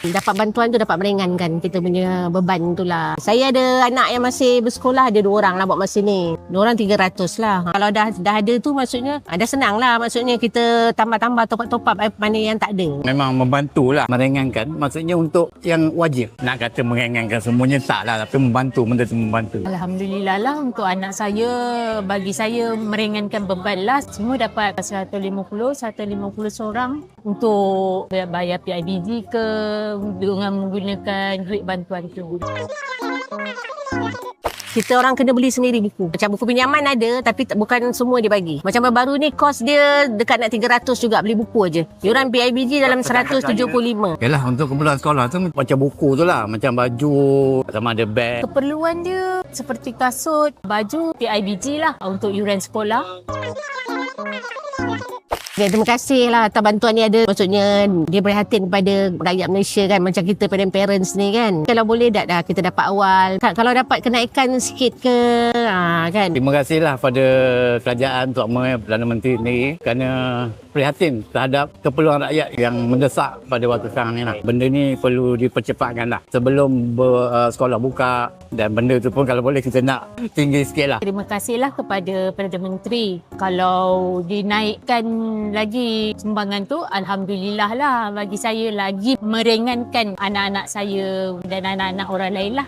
Dapat bantuan tu dapat meringankan kita punya beban tu lah. Saya ada anak yang masih bersekolah, ada 2 orang lah buat masa ni. 2 orang 300 lah. Kalau dah ada tu maksudnya dah senang lah. Maksudnya kita tambah-tambah top up mana yang tak ada. Memang membantulah, meringankan. Maksudnya untuk yang wajib. Nak kata meringankan semuanya tak lah, tapi membantu, benda tu membantu. Alhamdulillah lah untuk anak saya, bagi saya meringankan beban lah. Semua dapat 150 seorang untuk bayar PIBG ke dengan menggunakan duit bantuan tu. Kita orang kena beli sendiri buku. Macam buku pinjaman ada, tapi bukan semua dia bagi. Macam baru ni kos dia dekat nak 300 juga beli buku aje. Diorang PIBG dalam 175. Yalah, untuk keperluan sekolah tu macam buku tu lah. Macam baju, sama ada beg. Keperluan dia seperti kasut, baju, PIBG lah untuk yuran sekolah. Okay, terima kasih lah atas bantuan ni ada. Maksudnya dia prihatin kepada rakyat Malaysia kan. Macam kita parents ni kan. Kalau boleh dah kita dapat awal. Kalau dapat kenaikan sikit ke kan. Terima kasihlah pada kerajaan terutama Perdana Menteri ni kerana prihatin terhadap keperluan rakyat yang mendesak pada waktu sekarang ni lah. Benda ni perlu dipercepatkan lah sebelum sekolah buka, dan benda tu pun kalau boleh kita nak tinggi sikit lah. Terima kasihlah kepada Perdana Menteri. Kalau dinaikkan lagi sumbangan tu, Alhamdulillah lah, bagi saya lagi meringankan anak-anak saya dan anak-anak orang lain lah.